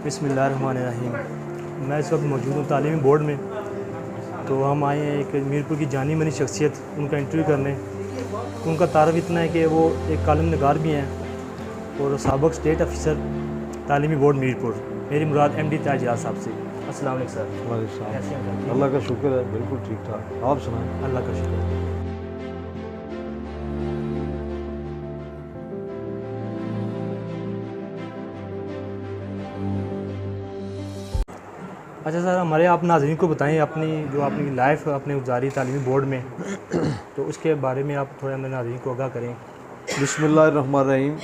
बिस्मिल्लाहिर्रहमानिर्रहीम। मैं इस वक्त मौजूद हूँ तालीमी बोर्ड में। तो हम आए हैं एक मीरपुर की जानी मानी शख्सियत उनका इंटरव्यू करने। उनका तारफ़ इतना है कि वो एक कालम निगार भी हैं और साबिक़ स्टेट ऑफिसर तालीमी बोर्ड मीरपुर। मेरी मुराद MD ताज इजाज़ साहब से। अस्सलाम वालेकुम सर। कैसे हैं? अल्लाह का शुक्र है, बिल्कुल ठीक ठाक। आप सुनाएं। अल्लाह का शुक्र है। अच्छा सर, हमारे आप नाज़रीन को बताएं अपनी जो आपने लाइफ आपने गुजारी तालीमी बोर्ड में, तो उसके बारे में आप थोड़ा हमारे नाज़रीन को आगाह करें। बिस्मिल्लाहिर्रहमानिर्रहीम।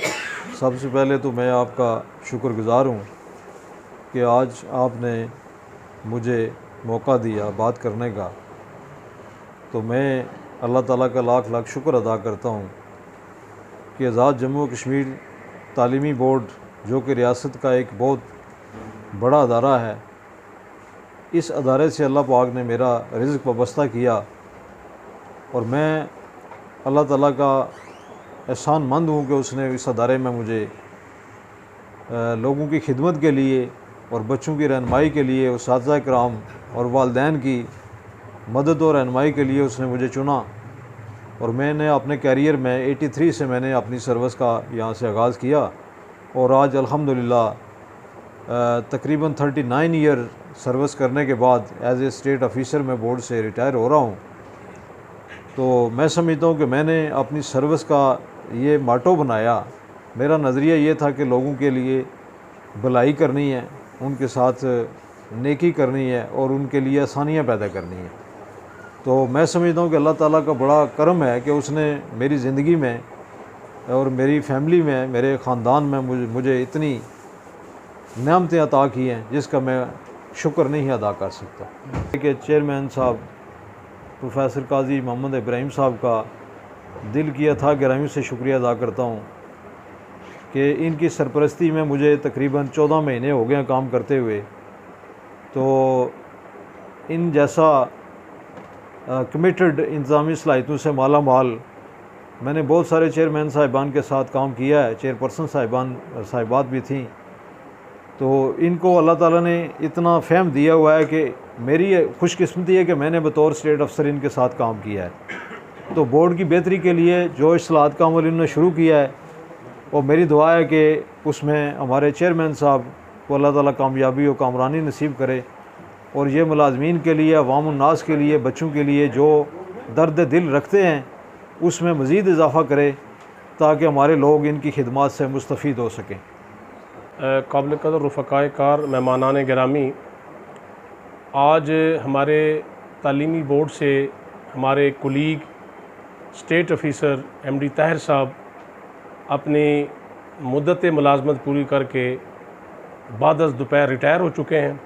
सबसे पहले तो मैं आपका शुक्रगुज़ार हूँ कि आज आपने मुझे मौका दिया बात करने का। तो मैं अल्लाह ताला का लाख लाख शुक्र अदा करता हूँ कि आज़ाद जम्मू कश्मीर तालीमी बोर्ड जो कि रियासत का एक बहुत बड़ा अदारा है, इस अदारे से अल्लाह पाक ने मेरा रिज़्क़ वाबस्ता किया और मैं अल्लाह ताला का एहसानमंद हूँ कि उसने इस अदारे में मुझे लोगों की खिदमत के लिए और बच्चों की रहनुमाई के लिए, उस्ताज़ किराम और वालिदैन की मदद और रहनुमाई के लिए उसने मुझे चुना। और मैंने अपने कैरियर में 83 से मैंने अपनी सर्विस का यहाँ से आगाज़ किया और आज अल्हम्दुलिल्लाह तकरीबन 39 ईयर सर्विस करने के बाद एज ए स्टेट ऑफिसर मैं बोर्ड से रिटायर हो रहा हूँ। तो मैं समझता हूँ कि मैंने अपनी सर्विस का ये माटो बनाया। मेरा नज़रिया ये था कि लोगों के लिए भलाई करनी है, उनके साथ नेकी करनी है और उनके लिए आसानियाँ पैदा करनी है। तो मैं समझता हूँ कि अल्लाह ताला का बड़ा करम है कि उसने मेरी ज़िंदगी में और मेरी फैमिली में, मेरे ख़ानदान में मुझे इतनी नेमतें अता की हैं जिसका मैं शुक्र नहीं अदा कर सकता। कि चेयरमैन साहब प्रोफेसर काजी मोहम्मद इब्राहिम साहब का दिल की अथाह गहराइयों से शुक्रिया अदा करता हूँ कि इनकी सरपरस्ती में मुझे तकरीबन 14 महीने हो गए हैं काम करते हुए। तो इन जैसा कमिटेड इंतज़ामी सलाहियतों से माला माल मैंने बहुत सारे चेयरमैन साहिबान के साथ काम किया है, चेयरपर्सन साहिबात भी थीं। तो इनको अल्लाह ताला ने इतना फ़हम दिया हुआ है कि मेरी खुशकिस्मती है कि मैंने बतौर स्टेट अफसर इनके साथ काम किया है। तो बोर्ड की बेहतरी के लिए जो इस्लाहात का अमल इन्होंने शुरू किया है, और मेरी दुआ है कि उसमें हमारे चेयरमैन साहब को अल्लाह ताला कामयाबी और कामरानी नसीब करे और ये मुलाजमीन के लिए, अवाम उन्नास के लिए, बच्चों के लिए जो दर्द दिल रखते हैं उसमें मज़ीद इजाफ़ा करे ताकि हमारे लोग इनकी खिदमत से मुस्तफ़ीद हो सकें। काबिल कदर रफ़क़ाए कार, मेहमानान गिरामी, आज हमारे तालीमी बोर्ड से हमारे colleague state officer MD Tahir साहब अपनी मुद्दत मुलाजमत पूरी करके बाद दोपहर रिटायर हो चुके हैं।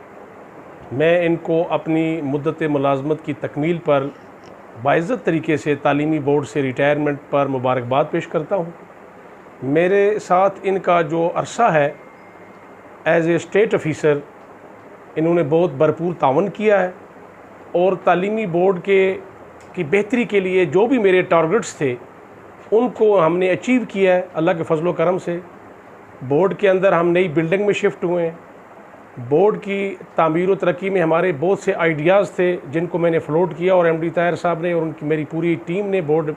मैं इनको अपनी मुद्दत मुलाजमत की तकमील पर बाइज़्ज़त तरीके से तालीमी बोर्ड से रिटायरमेंट पर मुबारकबाद पेश करता हूँ। मेरे साथ इनका जो अरसा है एज़ ए स्टेट ऑफिसर, इन्होंने बहुत भरपूर तावन किया है और तालीमी बोर्ड की बेहतरी के लिए जो भी मेरे टारगेट्स थे उनको हमने अचीव किया है अल्लाह के फजलो करम से। बोर्ड के अंदर हम नई बिल्डिंग में शिफ्ट हुए हैं। बोर्ड की तामीर व तरक्की में हमारे बहुत से आइडियाज़ थे जिनको मैंने फ्लोट किया और MD ताहिर साहब ने और उनकी मेरी पूरी टीम ने, बोर्ड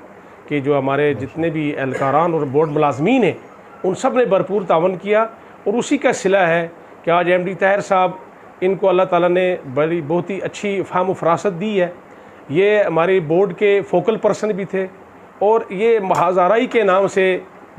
के जो हमारे जितने भी एहलकारान और बोर्ड मुलाजमीन हैं, उन सब ने भरपूर तावन किया। और उसी का सिला है कि आज MD ताहिर साहब, इनको अल्लाह ताला ने बहुत ही अच्छी फ़हम व फ़रासत दी है। ये हमारे बोर्ड के फ़ोकल पर्सन भी थे और ये महाज़ाराई के नाम से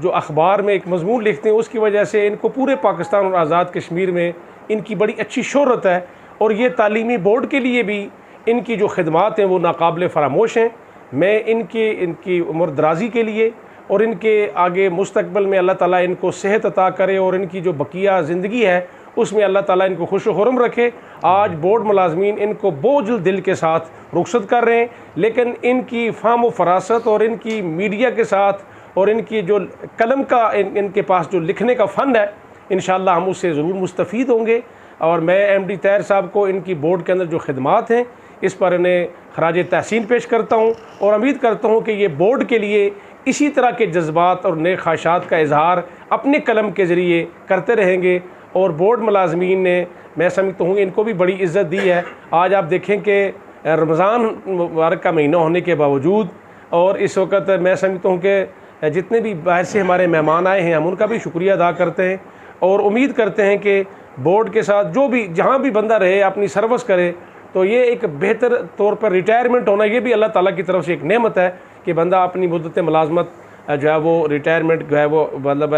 जो अखबार में एक मज़मून लिखते हैं उसकी वजह से इनको पूरे पाकिस्तान और आज़ाद कश्मीर में इनकी बड़ी अच्छी शोहरत है। और ये तालीमी बोर्ड के लिए भी इनकी जो खिदमात हैं वो नाकाबिल फ़रामोश हैं। मैं इनकी उम्र दराज़ी के लिए और इनके आगे मुस्तकबिल में अल्लाह ताला इनको सेहत अता करे और इनकी जो बकिया ज़िंदगी है उसमें अल्लाह ताला इनको खुश व खुर्रम रखे। आज बोर्ड मुलाजमीन इनको बोझल दिल के साथ रुखसत कर रहे हैं, लेकिन इनकी फ़हम व फ़रासत और इनकी मीडिया के साथ और इनकी जो कलम का इनके पास जो लिखने का फ़न है, इंशाअल्लाह हम उससे ज़रूर मुस्तफ़ीद होंगे। और मैं MD ताहिर साहब को इनकी बोर्ड के अंदर जो खिदमात हैं इस पर इन्हें खराज तहसीन पेश करता हूँ और उम्मीद करता हूँ कि ये बोर्ड के लिए इसी तरह के जज्बात और नए ख्वाहिशात का इजहार अपने कलम के ज़रिए करते रहेंगे। और बोर्ड मुलाजमीन ने, मैं समझता हूँ इनको भी बड़ी इज़्ज़त दी है। आज आप देखें कि रमज़ान मुबारक का महीना होने के बावजूद और इस वक्त मैं समझता हूँ कि जितने भी बाहर से हमारे मेहमान आए हैं हम उनका भी शुक्रिया अदा करते हैं और उम्मीद करते हैं कि बोर्ड के साथ जो भी जहाँ भी बंदा रहे अपनी सर्विस करे, तो ये एक बेहतर तौर पर रिटायरमेंट होना ये भी अल्लाह ताला की तरफ से एक नेमत है कि बंदा अपनी मुद्दत मुलाजमत जो है वो रिटायरमेंट जो है वो मतलब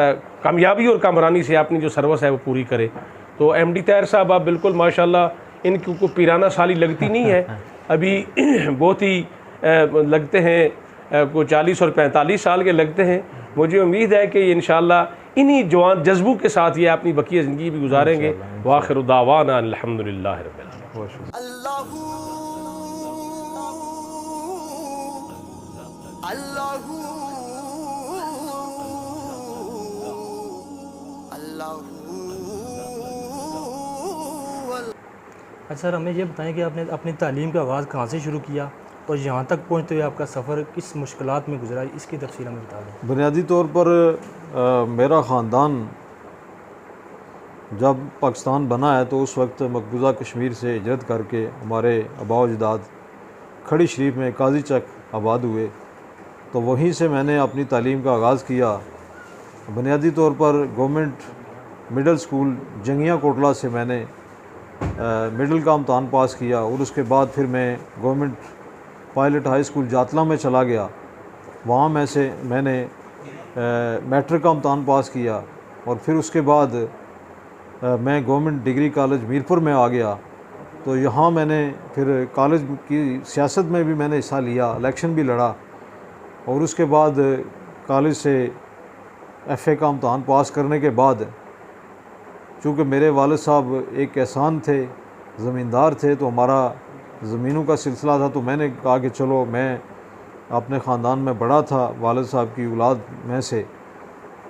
कामयाबी और कामरानी से अपनी जो सर्विस है वो पूरी करे। तो MD ताहिर साहब आप बिल्कुल माशाल्लाह इनकी को पिराना साली लगती नहीं है, अभी बहुत ही लगते हैं को 40 और 45 साल के लगते हैं। मुझे उम्मीद है कि इंशाअल्लाह इन्हीं जवान जज्बों के साथ ये अपनी बकी ज़िंदगी भी गुजारेंगे। वाखिर दावाना अल्हम्दुलिल्लाह रब्बिल आलमीन। अल्लाहू अल्लाहू अल्लाहू। अच्छा सर, हमें ये बताएं कि आपने अपनी तालीम का आगाज़ कहाँ से शुरू किया और यहाँ तक पहुँचते हुए आपका सफ़र किस मुश्किलात में गुजरा, इसकी तफसील हमें बता दें। बुनियादी तौर पर मेरा ख़ानदान जब पाकिस्तान बना है तो उस वक्त मकबूजा कश्मीर से हिजरत करके हमारे आबा अजदाद खड़ी शरीफ में काजी चक आबाद हुए, तो वहीं से मैंने अपनी तालीम का आगाज़ किया। बुनियादी तौर पर गवर्नमेंट मिडल स्कूल जंगिया कोटला से मैंने मिडिल का इम्तहान पास किया और उसके बाद फिर मैं गवर्नमेंट पायलट हाई स्कूल जातला में चला गया। वहाँ मैंने मैट्रिक का इम्तहान पास किया और फिर उसके बाद मैं गवर्नमेंट डिग्री कॉलेज मीरपुर में आ गया। तो यहाँ मैंने फिर कॉलेज की सियासत में भी मैंने हिस्सा लिया, इलेक्शन भी लड़ा और उसके बाद कॉलेज से FA का इम्तहान पास करने के बाद चूँकि मेरे वालिद साहब एक एहसान थे, ज़मींदार थे, तो हमारा ज़मीनों का सिलसिला था, तो मैंने कहा कि चलो, मैं अपने ख़ानदान में बड़ा था वालिद साहब की औलाद में से,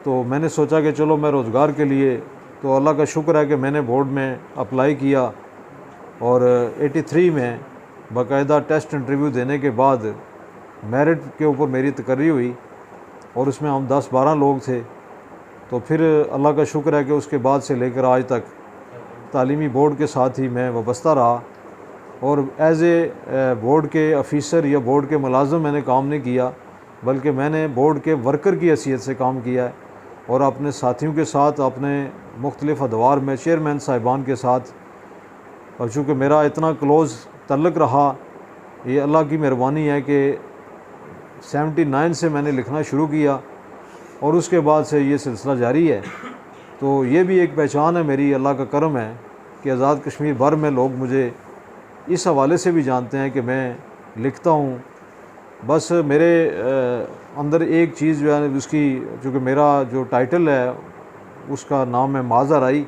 तो मैंने सोचा कि चलो मैं रोज़गार के लिए, तो अल्लाह का शुक्र है कि मैंने बोर्ड में अप्लाई किया और 83 में बाकायदा टेस्ट इंटरव्यू देने के बाद मेरिट के ऊपर मेरी तकर्री हुई और उसमें हम 10-12 लोग थे। तो फिर अल्लाह का शुक्र है कि उसके बाद से लेकर आज तक तालीमी बोर्ड के साथ ही मैं वाबस्ता रहा और एज़ ए बोर्ड के ऑफ़िसर या बोर्ड के मुलाज़िम मैंने काम नहीं किया, बल्कि मैंने बोर्ड के वर्कर की हैसियत से काम किया है और अपने साथियों के साथ अपने मुख्तलिफ़ अदवार में चेयरमैन साहिबान के साथ। और चूँकि मेरा इतना क्लोज़ तल्लुक़ रहा, ये अल्लाह की मेहरबानी है कि 79 से मैंने लिखना शुरू किया और उसके बाद से ये सिलसिला जारी है। तो ये भी एक पहचान है मेरी, अल्लाह का करम है कि आज़ाद कश्मीर भर में लोग मुझे इस हवाले से भी जानते हैं कि मैं लिखता हूँ। बस मेरे अंदर एक चीज़ जो है उसकी, चूँकि मेरा जो टाइटल है उसका नाम है माज़ा राई,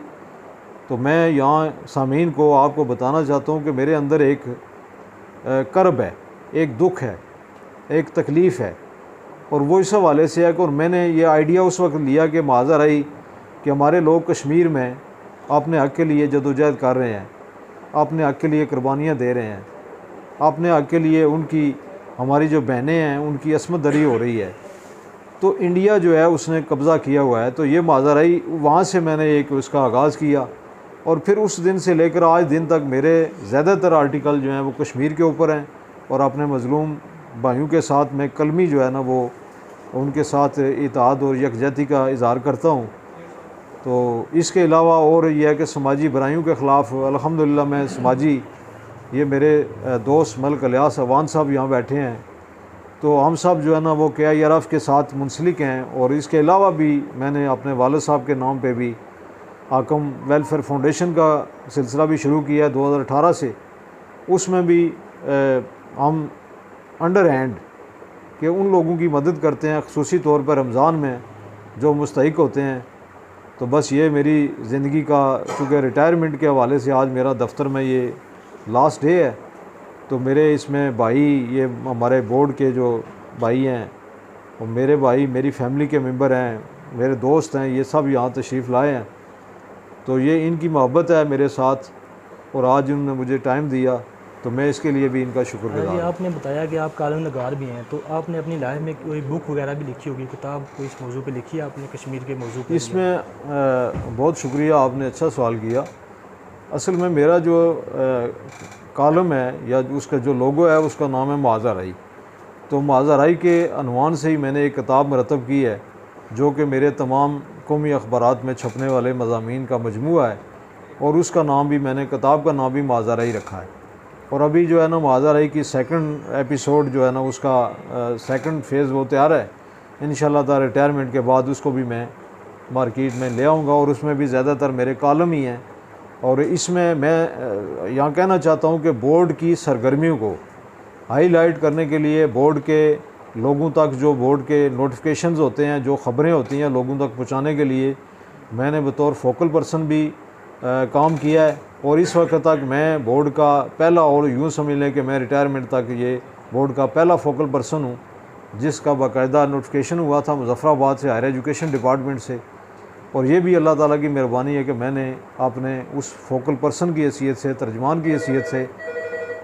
तो मैं यहाँ सामीन को आपको बताना चाहता हूँ कि मेरे अंदर एक कर्ब है, एक दुख है, एक तकलीफ़ है और वो इस हवाले से है कि और मैंने ये आइडिया उस वक्त लिया कि माज़ा राई कि हमारे लोग कश्मीर में अपने हक़ के लिए जदोजहद कर रहे हैं, अपने हक़ के लिए कुर्बानियाँ दे रहे हैं, अपने हक़ के लिए उनकी, हमारी जो बहनें हैं उनकी असमत दरी हो रही है। तो इंडिया जो है उसने कब्ज़ा किया हुआ है। तो ये माज़ा राई, वहाँ से मैंने एक उसका आगाज़ किया और फिर उस दिन से लेकर आज दिन तक मेरे ज़्यादातर आर्टिकल जो हैं वो कश्मीर के ऊपर हैं और अपने मज़लूम भाइयों के साथ मैं कलमी जो है ना वो उनके साथ इत्तेहाद और यकजहती का इज़हार करता हूँ। तो इसके अलावा और यह है कि समाजी बुराइयों के ख़िलाफ़ अल्हम्दुलिल्लाह मैं समाजी, ये मेरे दोस्त मलिक इलियास अवान साहब यहाँ बैठे हैं, तो हम सब जो है ना वो KIRF के साथ मुंसलिक हैं। और इसके अलावा भी मैंने अपने वालिद साहब के नाम पे भी आकम वेलफेयर फाउंडेशन का सिलसिला भी शुरू किया है 2018 से। उसमें भी हम अंडर हैंड कि उन लोगों की मदद करते हैं, ख़ुसूसी तौर पर रमज़ान में जो मुस्तहिक होते हैं। तो बस ये मेरी ज़िंदगी का, चूँकि रिटायरमेंट के हवाले से आज मेरा दफ्तर में ये लास्ट डे है, तो मेरे इसमें भाई, ये हमारे बोर्ड के जो भाई हैं और मेरे भाई, मेरी फैमिली के मेंबर हैं, मेरे दोस्त हैं, ये सब यहाँ तशरीफ़ लाए हैं। तो ये इनकी मोहब्बत है मेरे साथ और आज उन्होंने मुझे टाइम दिया तो मैं इसके लिए भी इनका शुक्रगुजार जी हूँ। आपने बताया कि आप कालम नगार भी हैं, तो आपने अपनी लाइफ में कोई बुक वगैरह भी लिखी होगी, किताब कोई इस मौजू पे लिखी है आपने, कश्मीर के मौजू पे? इसमें बहुत शुक्रिया, आपने अच्छा सवाल किया। असल में मेरा जो कॉलम है या उसका जो लोगो है उसका नाम है मुआज़ा राई। तो मुआज़ा राई के अनवान से ही मैंने एक किताब मरतब की है जो कि मेरे तमाम कौमी अखबारात में छपने वाले मज़ामीन का मजमूआ है, और उसका नाम भी मैंने, किताब का नाम भी मुआज़ा राई रखा है। और अभी जो है ना मुआज़ा राई की सेकंड एपिसोड जो है ना उसका सेकंड फेज़ वो तैयार है। इंशाल्लाह ताला रिटायरमेंट के बाद उसको भी मैं मार्केट में ले आऊँगा, और उसमें भी ज़्यादातर मेरे कॉलम ही हैं। और इसमें मैं यहाँ कहना चाहता हूँ कि बोर्ड की सरगर्मियों को हाईलाइट करने के लिए, बोर्ड के लोगों तक जो बोर्ड के नोटिफिकेशंस होते हैं, जो ख़बरें होती हैं, लोगों तक पहुँचाने के लिए मैंने बतौर फोकल पर्सन भी काम किया है। और इस वक्त तक मैं बोर्ड का पहला, और यूँ समझ लें कि मैं रिटायरमेंट तक ये बोर्ड का पहला फोकल पर्सन हूँ जिसका बाकायदा नोटिफिकेशन हुआ था मुज़फ़्फ़राबाद से, हायर एजुकेशन डिपार्टमेंट से। और ये भी अल्लाह ताला की मेहरबानी है कि मैंने अपने उस फोकल पर्सन की हैसियत से, तर्जमान की हैसियत से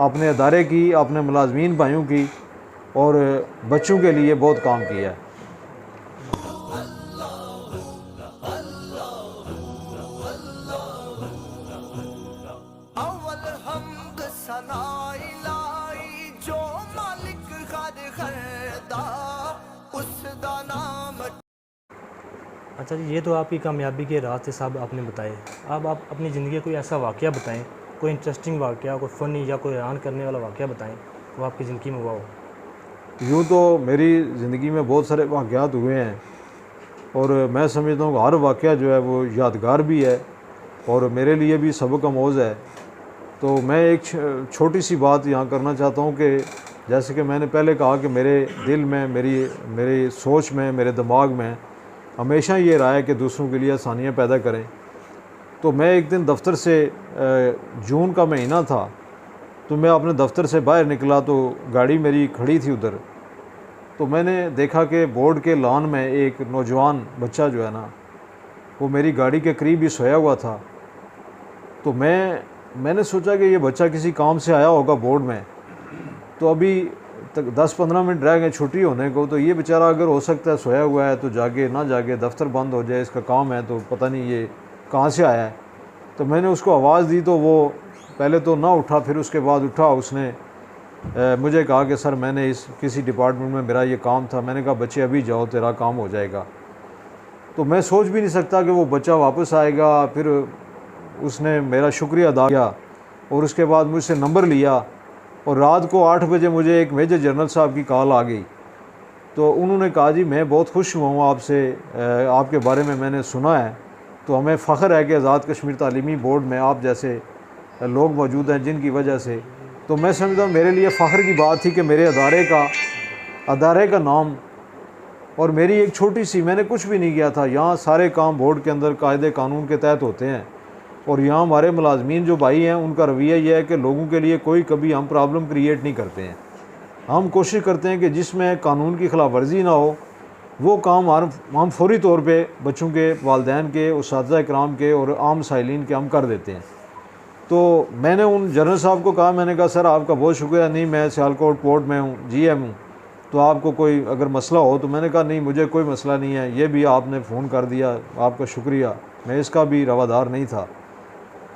अपने अदारे की, अपने मुलाजमीन भाइयों की और बच्चों के लिए बहुत काम किया है। अव्वल हमद सनाई लाई जो मालिक हर खरदा उसदा नाम। अच्छा जी, ये तो आपकी कामयाबी के रास्ते साहब आपने बताए। अब आप अपनी ज़िंदगी का कोई ऐसा वाक़या बताएं, कोई इंटरेस्टिंग वाक़या, कोई फ़नी या कोई हैरान करने वाला वाक़या बताएं वो आपकी ज़िंदगी में हुआ हो। यूँ तो मेरी ज़िंदगी में बहुत सारे वाक़यात हुए हैं, और मैं समझता हूँ कि हर वाक़या जो है वो यादगार भी है और मेरे लिए भी सबक आमोज़ है। तो मैं एक छोटी सी बात यहाँ करना चाहता हूँ कि जैसे कि मैंने पहले कहा कि मेरे दिल में, मेरी सोच में, मेरे दिमाग में हमेशा ये रहा है कि दूसरों के लिए आसानियाँ पैदा करें। तो मैं एक दिन दफ्तर से, जून का महीना था, तो मैं अपने दफ्तर से बाहर निकला तो गाड़ी मेरी खड़ी थी उधर। तो मैंने देखा कि बोर्ड के लॉन में एक नौजवान बच्चा जो है ना वो मेरी गाड़ी के करीब ही सोया हुआ था। तो मैंने सोचा कि ये बच्चा किसी काम से आया होगा बोर्ड में, तो अभी तक 10-15 मिनट रह गए छुट्टी होने को, तो ये बेचारा अगर हो सकता है सोया हुआ है तो जागे ना जागे, दफ्तर बंद हो जाए, इसका काम है तो पता नहीं ये कहाँ से आया है। तो मैंने उसको आवाज़ दी तो वो पहले तो ना उठा, फिर उसके बाद उठा। उसने मुझे कहा कि सर मैंने किसी डिपार्टमेंट में मेरा ये काम था। मैंने कहा बच्चे अभी जाओ, तेरा काम हो जाएगा। तो मैं सोच भी नहीं सकता कि वो बच्चा वापस आएगा। फिर उसने मेरा शुक्रिया अदा किया और उसके बाद मुझसे नंबर लिया, और रात को 8 बजे मुझे एक मेजर जनरल साहब की कॉल आ गई। तो उन्होंने कहा जी मैं बहुत खुश हुआ हूँ आपसे, आपके बारे में मैंने सुना है, तो हमें फ़ख्र है कि आज़ाद कश्मीर तालीमी बोर्ड में आप जैसे लोग मौजूद हैं जिनकी वजह से। तो मैं समझता हूँ मेरे लिए फ़ख्र की बात थी कि मेरे अदारे का नाम, और मेरी एक छोटी सी, मैंने कुछ भी नहीं किया था। यहाँ सारे काम बोर्ड के अंदर कायदे कानून के तहत होते हैं, और यहाँ हमारे मुलाजमीन जो भाई हैं उनका रवैया ये है कि लोगों के लिए कोई कभी हम प्रॉब्लम क्रिएट नहीं करते हैं। हम कोशिश करते हैं कि जिसमें कानून की खिलाफ वर्जी ना हो वो काम हम फौरी तौर पे बच्चों के, वालिदैन के, उस्ताद इकराम के और आम साइलिन के हम कर देते हैं। तो मैंने उन जनरल साहब को कहा, मैंने कहा सर आपका बहुत शुक्रिया, नहीं मैं सियालकोट पोर्ट में हूँ, GM हूँ, तो आपको कोई अगर मसला हो। तो मैंने कहा नहीं मुझे कोई मसला नहीं है, ये भी आपने फ़ोन कर दिया, आपका शुक्रिया, मैं इसका भी रवादार नहीं था।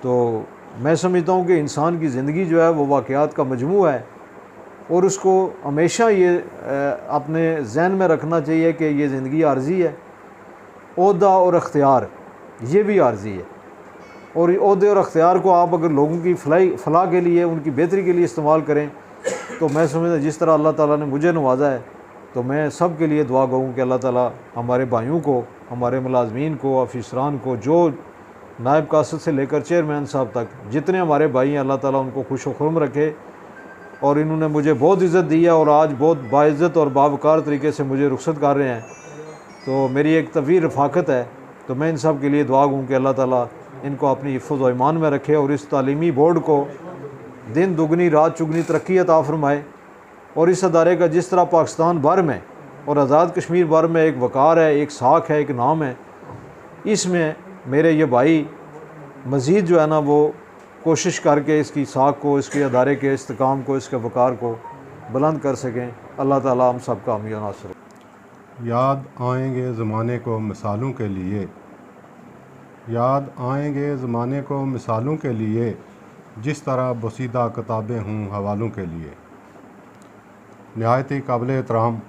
तो मैं समझता हूँ कि इंसान की ज़िंदगी जो है वो वाक़यात का मजमूआ है, और उसको हमेशा ये अपने जहन में रखना चाहिए कि ये ज़िंदगी आर्जी है। ओहदा और अख्तियार ये भी आर्जी है, और ओहदे और अख्तियार को आप अगर लोगों की फलाह के लिए, उनकी बेहतरी के लिए इस्तेमाल करें, तो मैं समझता जिस तरह अल्लाह ताला ने मुझे नवाजा है, तो मैं सब के लिए दुआ करूँ कि अल्लाह ताला हमारे भाइयों को, हमारे मुलाजमीन को, अफिसरान को, जो नायब कासद से लेकर चेयरमैन साहब तक जितने हमारे भाई हैं, अल्लाह ताला उनको खुश व खुर्म रखे। और इन्होंने मुझे बहुत इज़्ज़त दी है और आज बहुत बाइज़्ज़त और बावकार तरीके से मुझे रुखसत कर रहे हैं, तो मेरी एक तवील रफ़ाकत है। तो मैं इन सब के लिए दुआ दूँ कि अल्लाह ताला इनको अपनी हिफ़्ज़ व ईमान में रखे, और इस तालीमी बोर्ड को दिन दुगनी रात चुगनी तरक्की अता फ़रमाए। और इस अदारे का जिस तरह पाकिस्तान भर में और आज़ाद कश्मीर भर में एक वक़ार है, एक साख है, एक नाम है, इसमें मेरे ये भाई मज़ीद जो है ना वो कोशिश करके इसकी साख को, इसके अदारे के इस्तेकाम को, इसके वक़ार को बुलंद कर सकें। अल्लाह ताला हम सब का हामी और नासिर। याद आएंगे ज़माने को मिसालों के लिए, याद आएंगे ज़माने को मिसालों के लिए, जिस तरह बसीदा किताबें हों हवालों के लिए। नहायत ही काबिल एहतराम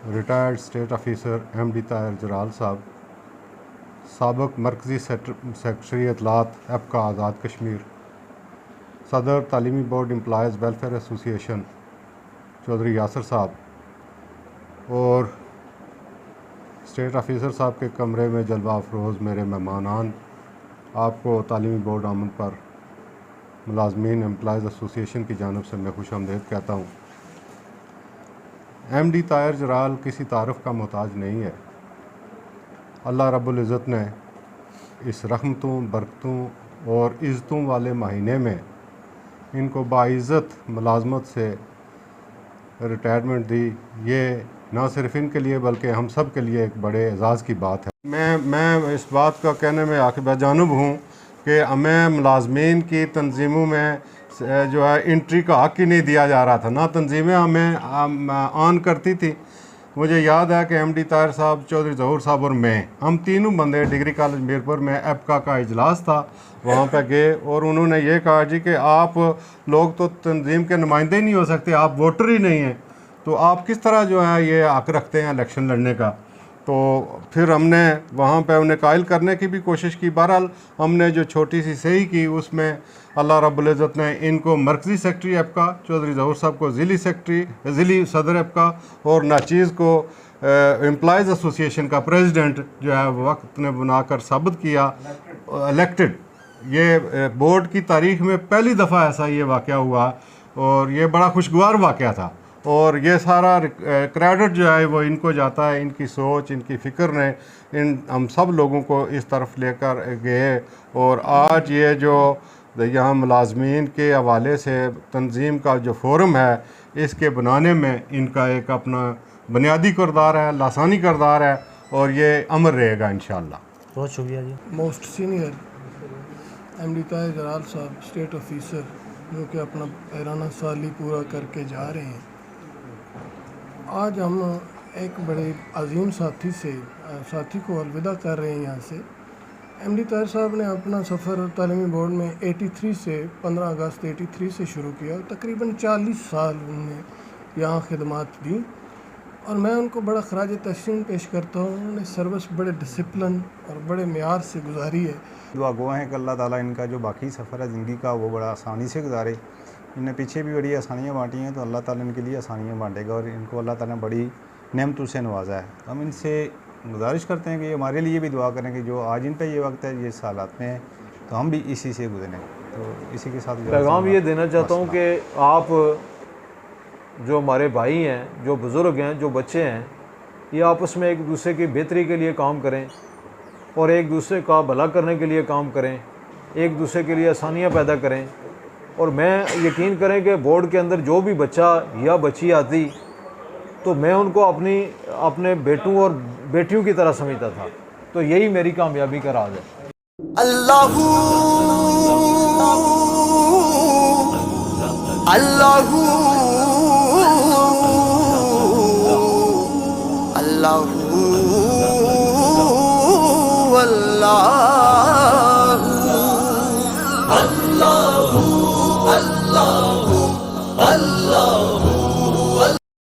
retired state officer MD Tahir Jaral साहब, साबिक़ मरकज़ी सेक्रेटरी इत्तलात एपका आज़ाद कश्मीर, सदर तालीमी board employees welfare association Chaudhry Yasir साहब, और स्टेट ऑफिसर साहब के कमरे में जलवा अफरोज़ मेरे मेहमानान, आपको तालीमी बोर्ड आमद पर मुलाजमीन एम्प्लॉयज़ एसोसिएशन की जानिब से मैं खुश आमदीद कहता हूँ। MD ताहिर जराल किसी तारफ़ का मोहताज नहीं है। अल्लाह रब्बुल इज़्ज़त ने इस रहमतों, बरकतों और इज़्ज़तों वाले महीने में इनको बाइज़्ज़त मुलाजमत से रिटायरमेंट दी। ये ना सिर्फ इनके लिए बल्कि हम सब के लिए एक बड़े एजाज़ की बात है। मैं इस बात का कहने में आखिर जानब हूँ कि हमें मुलाजमीन की तंजीमों में जो है एंट्री का हक़ ही नहीं दिया जा रहा था, ना तंजीमें हमें ऑन करती थी। मुझे याद है कि MD ताहिर साहब, चौधरी ज़हूर साहब और मैं, हम तीनों बंदे डिग्री कॉलेज मीरपुर में एपका का इजलास था, वहाँ पे गए और उन्होंने ये कहा जी कि आप लोग तो तंजीम के नुमाइंदे ही नहीं हो सकते, आप वोटर ही नहीं हैं, तो आप किस तरह जो है ये हक़ रखते हैं इलेक्शन लड़ने का। तो फिर हमने वहाँ पे उन्हें कायल करने की भी कोशिश की। बहरहाल हमने जो छोटी सी सही की उसमें अल्लाह रब्बुल इज़्ज़त ने इनको मरकज़ी सेक्रेटरी एपका, चौधरी ज़हूर साहब को ज़िली सदर एपका और नाचीज़ को एम्प्लॉयज़ एसोसिएशन का प्रेसिडेंट जो है वक्त ने बनाकर साबित किया, इलेक्टेड। ये बोर्ड की तारीख़ में पहली दफ़ा ऐसा ये वाक़या हुआ और ये बड़ा खुशगवार वाक़या था और ये सारा क्रेडिट जो है वो इनको जाता है। इनकी सोच, इनकी फ़िक्र ने हम सब लोगों को इस तरफ लेकर गए और आज ये जो यहाँ मुलाजमीन के हवाले से तंजीम का जो फोरम है इसके बनाने में इनका एक अपना बुनियादी किरदार है, लासानी किरदार है और ये अमर रहेगा इंशाअल्लाह। बहुत शुक्रिया जी। Most senior MD Tahir Jaral साहब, स्टेट ऑफिसर, जो कि अपना 13वां साल ही पूरा करके जा रहे हैं। आज हम एक बड़े अजीम साथी को अलविदा कर रहे हैं यहाँ से। MD ताहिर साहब ने अपना सफ़र तालीमी बोर्ड में 83 से 15 अगस्त 83 से शुरू किया। तकरीबन 40 साल उन्होंने यहाँ खिदमत दी और मैं उनको बड़ा खराज तहसीन पेश करता हूँ। उन्होंने सर्विस बड़े डिसिप्लिन और बड़े मेयार से गुजारी है। दुआ गो हैं कि अल्लाह ताला इनका जो बाकी सफ़र है ज़िंदगी का वो बड़ा आसानी से गुजारे। इन्हें पीछे भी बड़ी आसानियाँ बाँटी हैं तो अल्लाह ताला इनके लिए आसानियाँ बाँटेगा और इनको अल्लाह ताला ने बड़ी नेमतों से नवाजा है। हम इनसे गुजारिश करते हैं कि हमारे लिए भी दुआ करें कि जो आज इन पे ये वक्त है, ये हालात में है, तो हम भी इसी से गुजरें। तो इसी के साथ पैगाम ये देना चाहता हूँ कि आप जो हमारे भाई हैं, जो बुज़ुर्ग हैं, जो बच्चे हैं, ये आपस में एक दूसरे की बेहतरी के लिए काम करें और एक दूसरे का भला करने के लिए काम करें, एक दूसरे के लिए आसानियाँ पैदा करें। और मैं यकीन करें कि बोर्ड के अंदर जो भी बच्चा या बच्ची आती तो मैं उनको अपने बेटों और बेटियों की तरह समझता था। तो यही मेरी कामयाबी का राज है। अल्लाहू अल्लाहू अल्लाहू अल्लाहू अल्लाहू अल्लाहू